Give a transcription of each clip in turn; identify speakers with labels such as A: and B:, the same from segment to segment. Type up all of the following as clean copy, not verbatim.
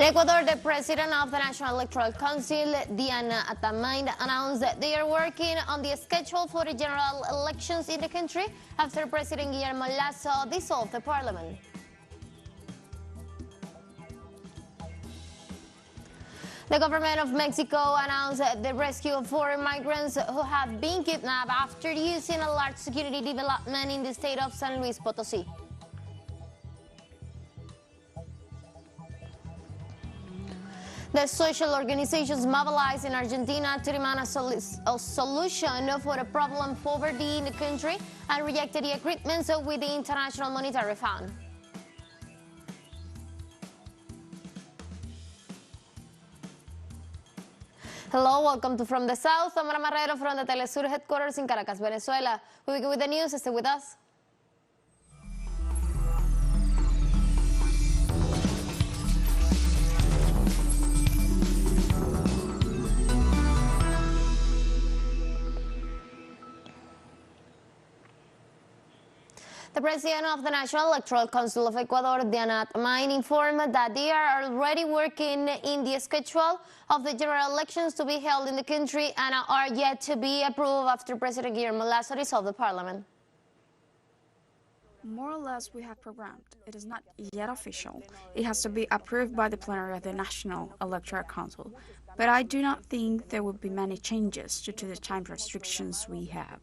A: In Ecuador, the president of the National Electoral Council, Diana Atamain, announced that they are working on the schedule for the general elections in the country after President Guillermo Lasso dissolved the parliament. The government of Mexico announced the rescue of 4 migrants who have been kidnapped after using a large security development in the state of San Luis Potosí. The social organizations mobilized in Argentina to demand a solution for the problem of poverty in the country and rejected the agreements with the International Monetary Fund. Hello, welcome to From the South. I'm Ana Marrero from the teleSUR headquarters in Caracas, Venezuela. We begin with the news. Stay with us. The president of the National Electoral Council of Ecuador, Diana Atamain, informed that they are already working in the schedule of the general elections to be held in the country and are yet to be approved after President Guillermo Lasso dissolved the parliament.
B: More or less we have programmed. It is not yet official. It has to be approved by the plenary of the National Electoral Council. But I do not think there will be many changes due to the time restrictions we have.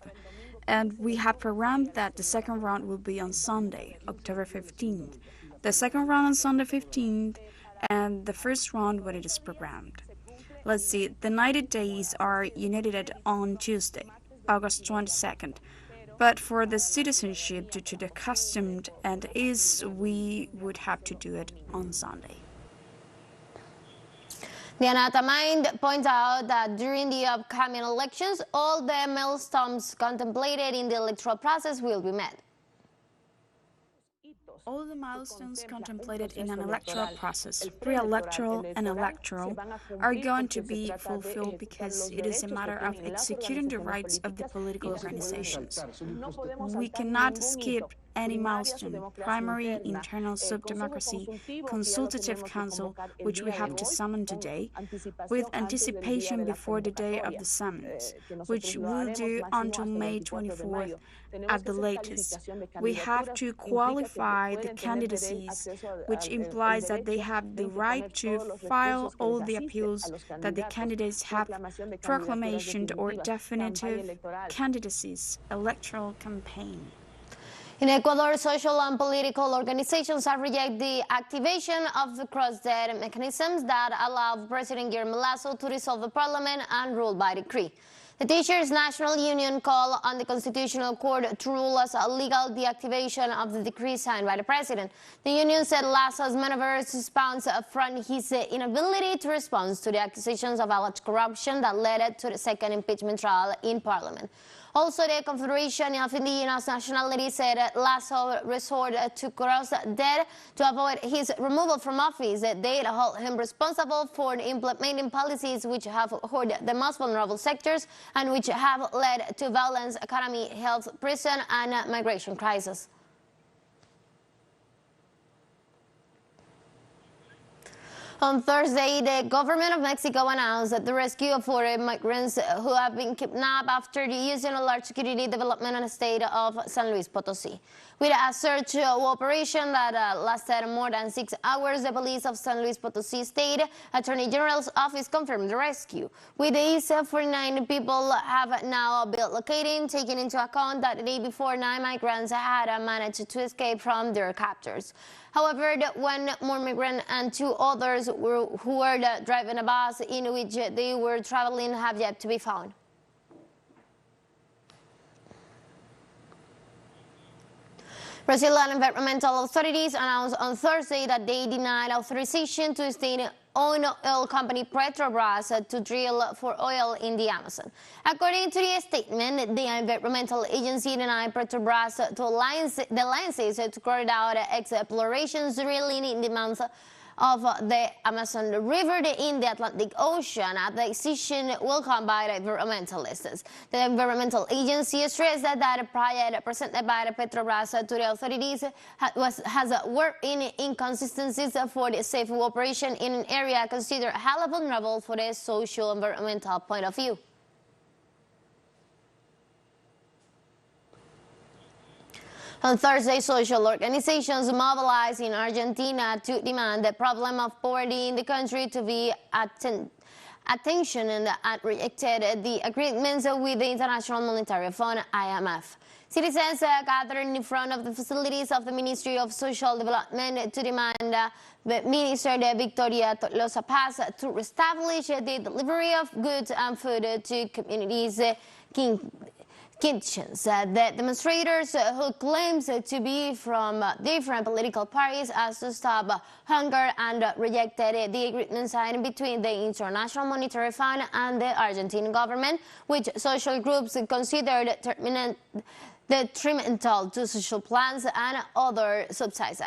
B: And we have programmed that the second round will be on Sunday, October 15th. The second round on Sunday 15th, and the first round when it is programmed. Let's see, the 90 days are united on Tuesday, August 22nd. But for the citizenship, due to the custom and is, we would have to do it on Sunday.
A: Diana Atamain points out that during the upcoming elections, all the milestones contemplated in the electoral process will be met.
B: All the milestones contemplated in an electoral process, pre-electoral and electoral, are going to be fulfilled because it is a matter of executing the rights of the political organizations. We cannot skip any milestone: primary, internal, sub-democracy, consultative council, which we have to summon today, with anticipation before the day of the summons, which we'll do until May 24th at the latest. We have to qualify the candidacies, which implies that they have the right to file all the appeals that the candidates have proclamation or definitive candidacies, electoral campaign.
A: In Ecuador, social and political organizations have rejected the activation of the cross-debt mechanisms that allow President Guillermo Lasso to dissolve the parliament and rule by decree. The Teachers' National Union called on the Constitutional Court to rule as illegal the activation of the decree signed by the president. The union said Lasso's maneuvers spawns from his inability to respond to the accusations of alleged corruption that led to the second impeachment trial in parliament. Also, the Confederation of Indigenous Nationalities said Lasso resorted to cross-debt to avoid his removal from office. They hold him responsible for implementing policies which have hurt the most vulnerable sectors and which have led to violence, economy, health, prison, and migration crisis. On Thursday, the government of Mexico announced the rescue of 4 migrants who have been kidnapped after using a large security development in the state of San Luis Potosí. With a search operation that lasted more than 6 hours, the police of San Luis Potosí State Attorney General's office confirmed the rescue. With these, 49 people have now been located, taking into account that the day before 9 migrants had managed to escape from their captors. However, one more migrant and 2 others who were driving a bus in which they were traveling have yet to be found. Brazilian environmental authorities announced on Thursday that they denied authorization to state-owned oil company Petrobras to drill for oil in the Amazon. According to the statement, the environmental agency denied Petrobras the licenses to carry out explorations drilling in the month of the Amazon River in the Atlantic Ocean. The decision will come by the environmentalists. The environmental agency stressed that prior presented by the Petrobras to the authorities has worked in inconsistencies for the safe operation in an area considered highly vulnerable for the socio-environmental point of view. On Thursday, social organizations mobilized in Argentina to demand the problem of poverty in the country to be attention and rejected the agreements with the International Monetary Fund, IMF. Citizens gathered in front of the facilities of the Ministry of Social Development to demand the Minister Victoria Tolosa Paz to establish the delivery of goods and food to communities' kitchens. The demonstrators, who claims to be from different political parties, as to stop hunger and rejected the agreement signed between the International Monetary Fund and the Argentine government, which social groups considered detrimental to social plans and other subsidies.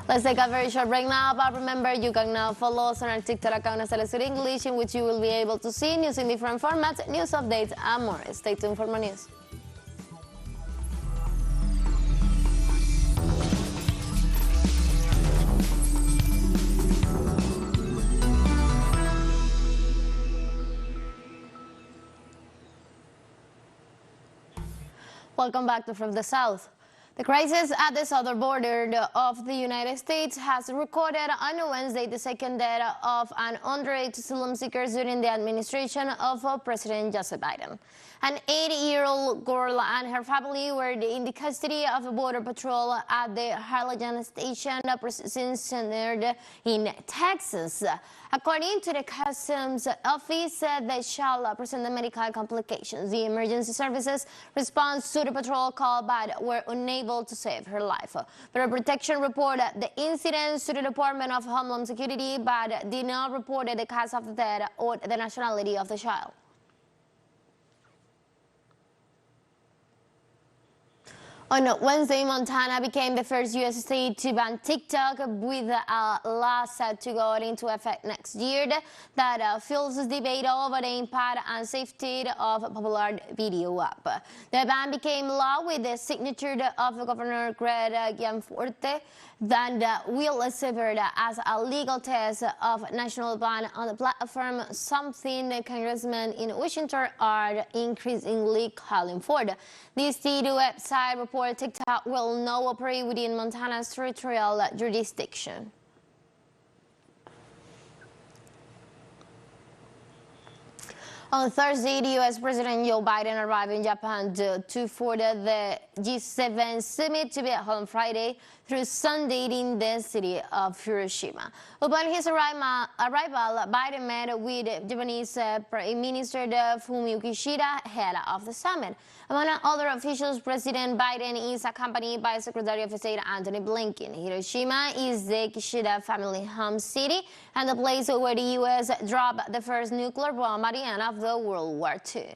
A: Let's take a very short break now, but remember you can now follow us on our TikTok account as teleSUR English, in which you will be able to see news in different formats, news updates, and more. Stay tuned for more news. Welcome back to From the South. The crisis at the southern border of the United States has recorded on Wednesday the second death of an underage asylum seeker during the administration of President Joseph Biden. An 80-year-old girl and her family were in the custody of a border patrol at the Harlingen Station Processing Center in Texas. According to the Customs Office, they shall present medical complications. The emergency services response to the patrol call, but were unable to save her life. Border Protection reported the incident to the Department of Homeland Security, but did not report the cause of the death or the nationality of the child. On Wednesday, Montana became the first U.S. state to ban TikTok, with a law set to go into effect next year that fuels debate over the impact and safety of a popular video app. The ban became law with the signature of Governor Greg Gianforte, that will serve as a legal test of national ban on the platform, something congressmen in Washington are increasingly calling for. The state website reports TikTok will now operate within Montana's territorial jurisdiction. On Thursday, the U.S. President Joe Biden arrived in Japan to further the G7 summit to be held on Friday through Sunday in the city of Hiroshima. Upon his arrival, Biden met with Japanese Prime Minister Fumio Kishida, head of the summit. Among other officials, President Biden is accompanied by Secretary of State Antony Blinken. Hiroshima is the Kishida family home city and the place where the U.S. dropped the first nuclear bomb at the end of the World War II.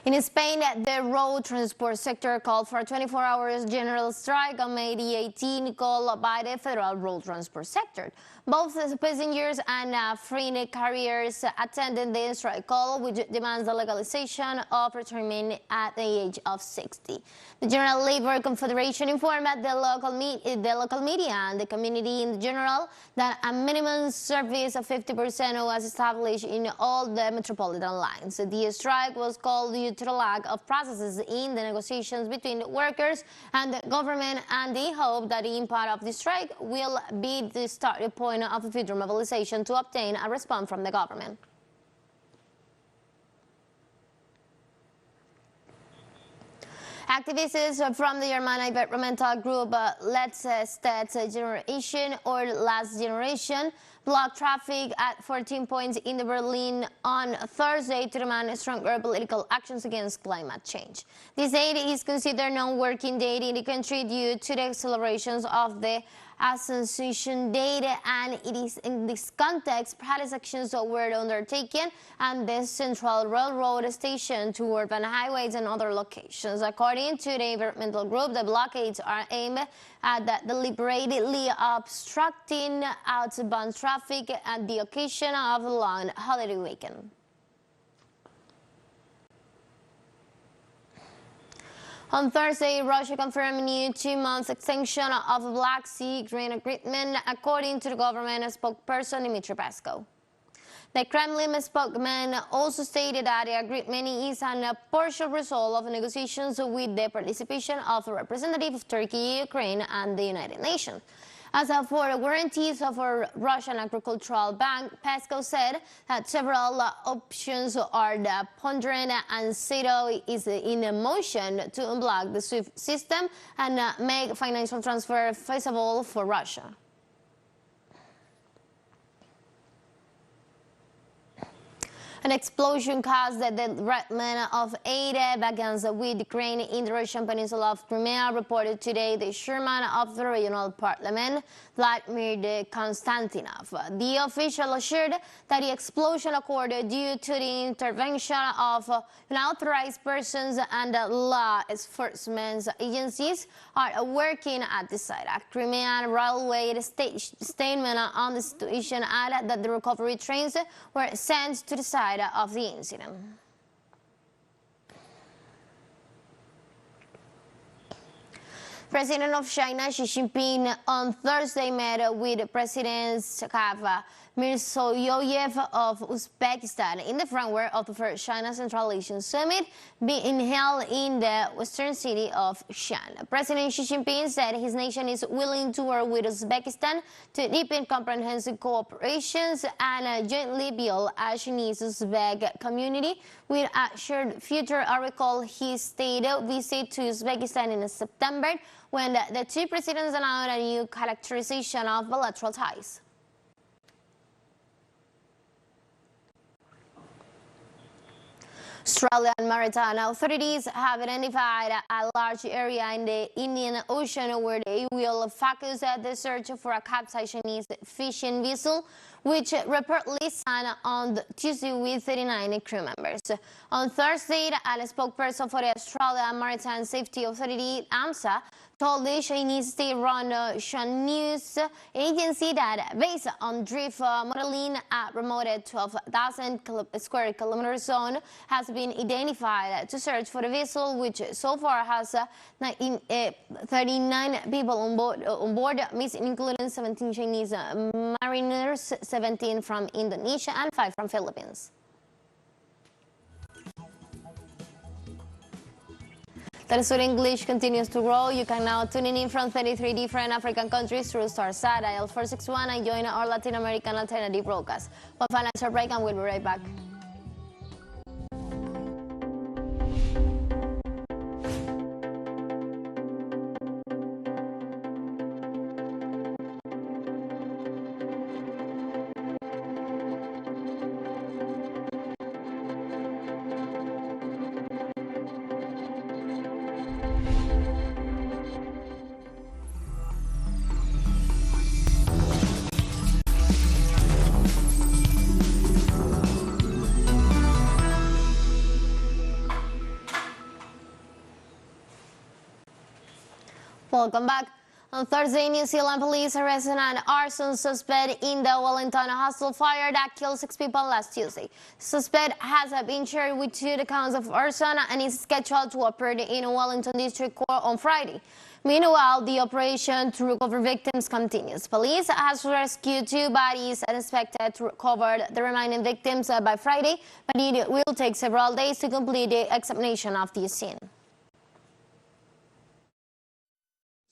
A: In Spain, the road transport sector called for a 24-hour general strike on May the 18th, called by the federal road transport sector. Both passengers and freight carriers attended the strike call, which demands the legalization of retirement at the age of 60. The General Labor Confederation informed the local media and the community in general that a minimum service of 50% was established in all the metropolitan lines. The strike was called due to the lack of processes in the negotiations between the workers and the government, and they hope that the impact of the strike will be the starting point of a future mobilization to obtain a response from the government. Activists from the German environmental group Let's Start Generation or Last Generation blocked traffic at 14 points in the Berlin on Thursday to demand stronger political actions against climate change. This date is considered non-working date in the country due to the accelerations of the Association date, and it is in this context protest actions were undertaken at the Central Railroad Station to urban highways and other locations. According to the environmental group, the blockades are aimed at deliberately obstructing outbound traffic at the occasion of the long holiday weekend. On Thursday, Russia confirmed a new 2-month extension of the Black Sea Grain Agreement, according to the government spokesperson Dmitry Peskov. The Kremlin spokesman also stated that the agreement is a partial result of negotiations with the participation of representatives of Turkey, Ukraine, and the United Nations. As for the guarantees of a Russian agricultural bank, Peskov said that several options are pondering and Seto is in motion to unblock the SWIFT system and make financial transfer feasible for Russia. An explosion caused the derailment of aid begins with Ukraine in the Russian peninsula of Crimea, reported today the chairman of the regional parliament, Vladimir Konstantinov. The official assured that the explosion occurred due to the intervention of unauthorized persons and law enforcement agencies are working at the site. A Crimean railway statement on the situation added that the recovery trains were sent to the site of the incident. President of China Xi Jinping on Thursday met with Presidents Mirziyoyev of Uzbekistan in the framework of the first China Central Asian Summit being held in the western city of Shan. President Xi Jinping said his nation is willing to work with Uzbekistan to deepen comprehensive cooperations and jointly build a Chinese-Uzbek community with a shared future. I recall his state visit to Uzbekistan in September when the two presidents announced a new characterization of bilateral ties. Australian maritime authorities have identified a large area in the Indian Ocean where they will focus the search for a capsized Chinese fishing vessel, which reportedly sank on Tuesday with 39 crew members. On Thursday, a spokesperson for the Australian Maritime Safety Authority, AMSA, told the Chinese state-run Shan News agency that based on drift modeling, a remote 12,000 square kilometer zone has been identified to search for the vessel, which so far has 39 people on board, missing including 17 Chinese mariners, 17 from Indonesia and 5 from Philippines. teleSUR English continues to grow. You can now tune in from 33 different African countries through StarSat, dial 461, and join our Latin American alternative broadcast. One final short break and we'll be right back. Welcome back. On Thursday, New Zealand police arrested an arson suspect in the Wellington hostel fire that killed 6 people last Tuesday. The suspect has been charged with 2 counts of arson and is scheduled to appear in Wellington District Court on Friday. Meanwhile, the operation to recover victims continues. Police has rescued 2 bodies and expected to recover the remaining victims by Friday, but it will take several days to complete the examination of the scene.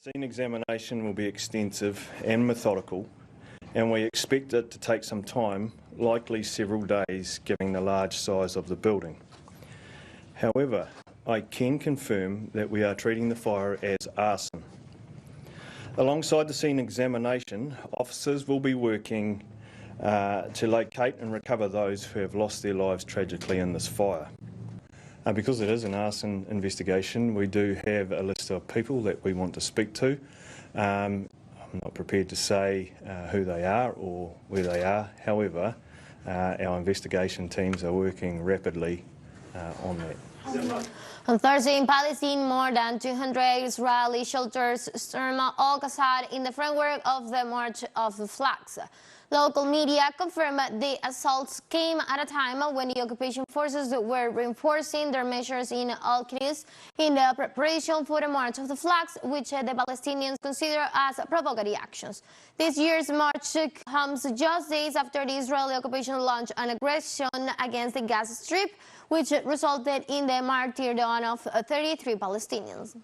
C: Scene examination will be extensive and methodical, and we expect it to take some time, likely several days, given the large size of the building. However, I can confirm that we are treating the fire as arson. Alongside the scene examination, officers will be working to locate and recover those who have lost their lives tragically in this fire. Because it is an arson investigation, we do have a list of people that we want to speak to. I'm not prepared to say who they are or where they are. However, our investigation teams are working rapidly on that.
A: On Thursday in Palestine, more than 200 Israeli soldiers stormed Al-Aqsa in the framework of the March of the Flags. Local media confirmed the assaults came at a time when the occupation forces were reinforcing their measures in Al-Quds in the preparation for the March of the Flags, which the Palestinians consider as provocative actions. This year's march comes just days after the Israeli occupation launched an aggression against the Gaza Strip, which resulted in the martyrdom of 33 Palestinians.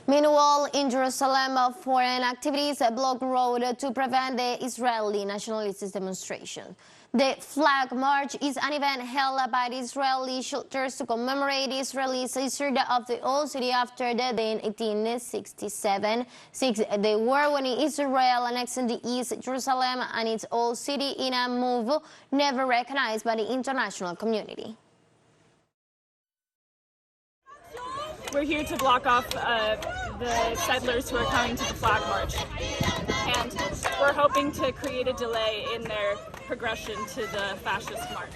A: Meanwhile, in Jerusalem, foreign activities blocked road to prevent the Israeli nationalist demonstration. The Flag March is an event held by the Israeli soldiers to commemorate the Israeli seizure of the old city after the day in 1867, the war when Israel annexed the East Jerusalem and its old city in a move never recognized by the international community.
D: We're here to block off the settlers who are coming to the Flag March, and we're hoping to create a delay in their progression to the fascist march.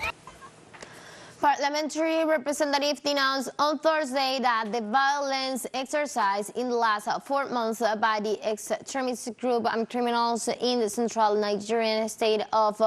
A: Parliamentary representatives denounced on Thursday that the violence exercised in the last 4 months by the extremist group and criminals in the central Nigerian state of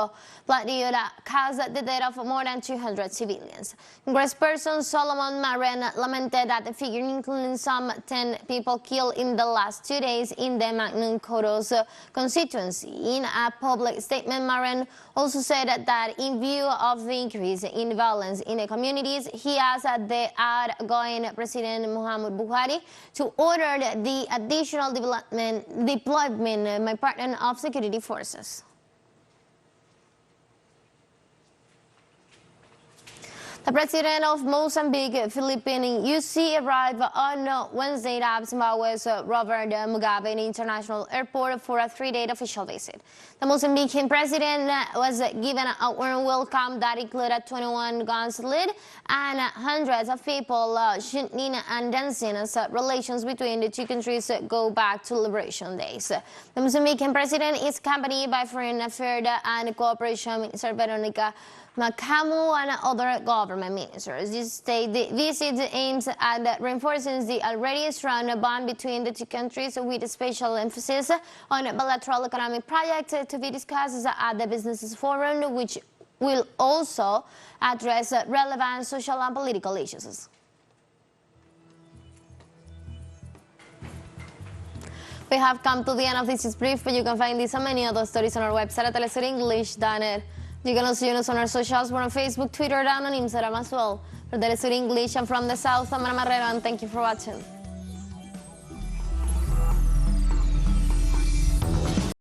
A: Plateau caused the death of more than 200 civilians. Congressperson Solomon Maren lamented that the figure including some 10 people killed in the last 2 days in the Magnum Kodos constituency. In a public statement, Maren also said that in view of the increase in violence in the communities, he asked the outgoing President Muhammad Buhari to order the additional deployment of security forces. The president of Mozambique, Philippine UC, arrived on Wednesday at Zimbabwe's Robert Mugabe International Airport for a 3-day official visit. The Mozambican president was given a warm welcome that included 21 guns lit and hundreds of people shooting and dancing as relations between the two countries go back to liberation days. The Mozambican president is accompanied by Foreign Affairs and Cooperation Minister Veronica Makamu and other government ministers. This state visit aims at reinforcing the already strong bond between the two countries with special emphasis on bilateral economic projects to be discussed at the Business Forum, which will also address relevant social and political issues. We have come to the end of this brief, but you can find this and many other stories on our website at telesurenglish.net. You can also join us on our socials. We're on Facebook, Twitter, and on Instagram as well. For teleSUR English, I'm from the South, I'm Ana Marrero, and thank you for watching.